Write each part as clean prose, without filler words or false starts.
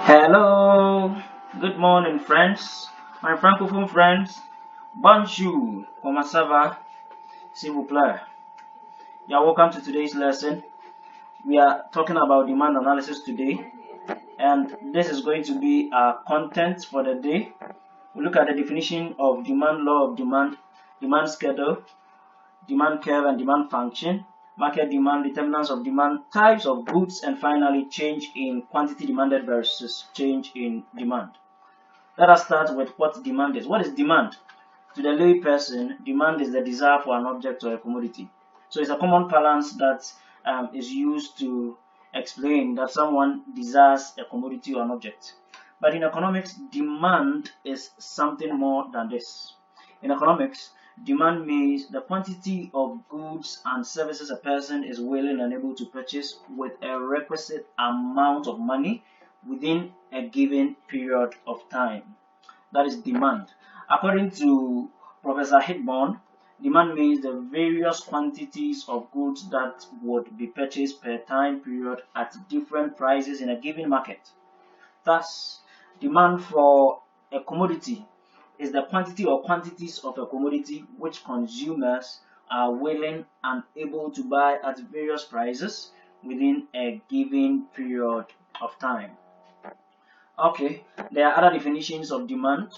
Hello, good morning, friends. My francophone friends, bonjour, comment ça va, s'il vous plaît. Yeah, welcome to today's lesson. We are talking about demand analysis today, and this is going to be our content for the day. We look at the definition of demand, law of demand, demand schedule, demand curve, and demand function, market demand, determinants of demand, types of goods, and finally change in quantity demanded versus change in demand. Let us start with what demand is. What is demand? To the lay person, demand is the desire for an object or a commodity. So it's a common parlance that is used to explain that someone desires a commodity or an object. But in economics, demand is something more than this. In economics, demand means the quantity of goods and services a person is willing and able to purchase with a requisite amount of money within a given period of time. That is demand. According to Professor Hitborn, demand means the various quantities of goods that would be purchased per time period at different prices in a given market. Thus, demand for a commodity is the quantity or quantities of a commodity which consumers are willing and able to buy at various prices within a given period of time. Okay, there are other definitions of demand.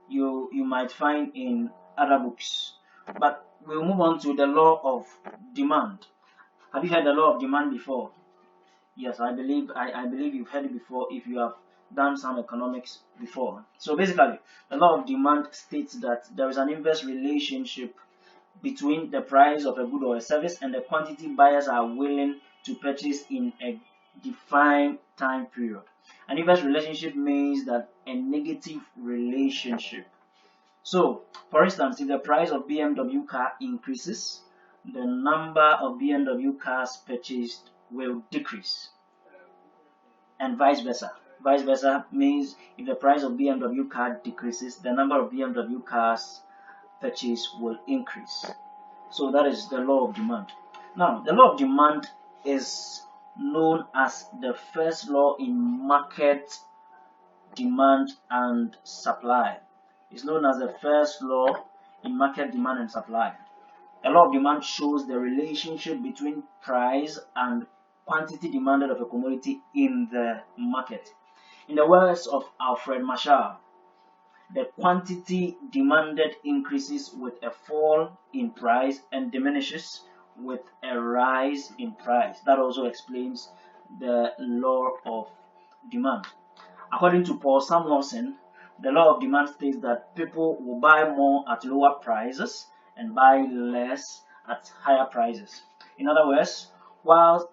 You might find in other books, but we'll move on to the law of demand. Have you heard the law of demand before? Yes, I believe you've heard it before if you have done some economics before. So basically, the law of demand states that there is an inverse relationship between the price of a good or a service and the quantity buyers are willing to purchase in a defined time period. An inverse relationship means that a negative relationship. So, for instance, if the price of BMW car increases, the number of BMW cars purchased will decrease, and vice versa. Vice versa means if the price of BMW car decreases, the number of BMW cars purchased will increase. So that is the law of demand. Now, the law of demand is known as the first law in market demand and supply. It's known as the first law in market demand and supply. The law of demand shows the relationship between price and quantity demanded of a commodity in the market. In the words of Alfred Marshall, the quantity demanded increases with a fall in price and diminishes with a rise in price. That also explains the law of demand. According to Paul Samuelson, the law of demand states that people will buy more at lower prices and buy less at higher prices. In other words, while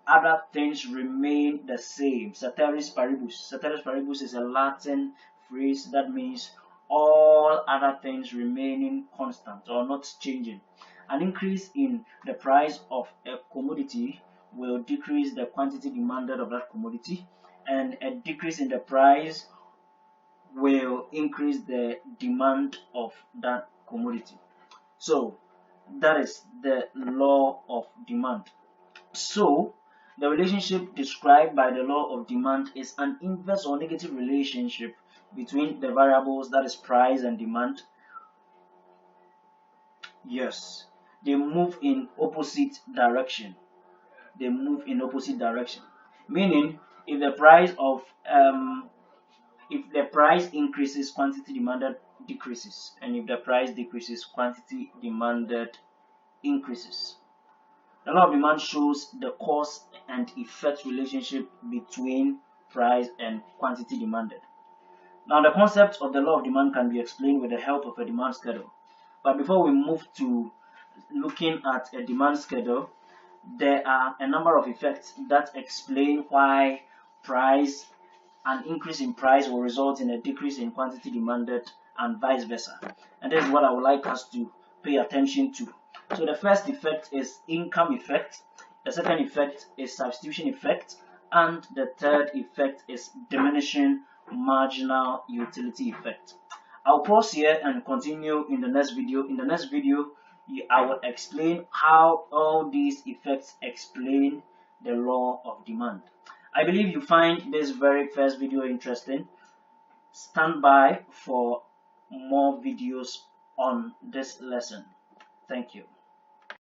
other things remain the same, ceteris paribus. Ceteris paribus is a Latin phrase that means all other things remaining constant or not changing. An increase in the price of a commodity will decrease the quantity demanded of that commodity, and a decrease in the price will increase the demand of that commodity. So that is the law of demand. So the relationship described by the law of demand is an inverse or negative relationship between the variables, that is price and demand. Yes, they move in opposite direction. Meaning, if the price increases, quantity demanded decreases, and if the price decreases, quantity demanded increases. The law of demand shows the cause and effect relationship between price and quantity demanded. Now, the concept of the law of demand can be explained with the help of a demand schedule. But before we move to looking at a demand schedule, there are a number of effects that explain why an increase in price will result in a decrease in quantity demanded and vice versa. And this is what I would like us to pay attention to. So the first effect is income effect, the second effect is substitution effect, and the third effect is diminishing marginal utility effect. I'll pause here and continue in the next video. In the next video, I will explain how all these effects explain the law of demand. I believe you find this very first video interesting. Stand by for more videos on this lesson. Thank you.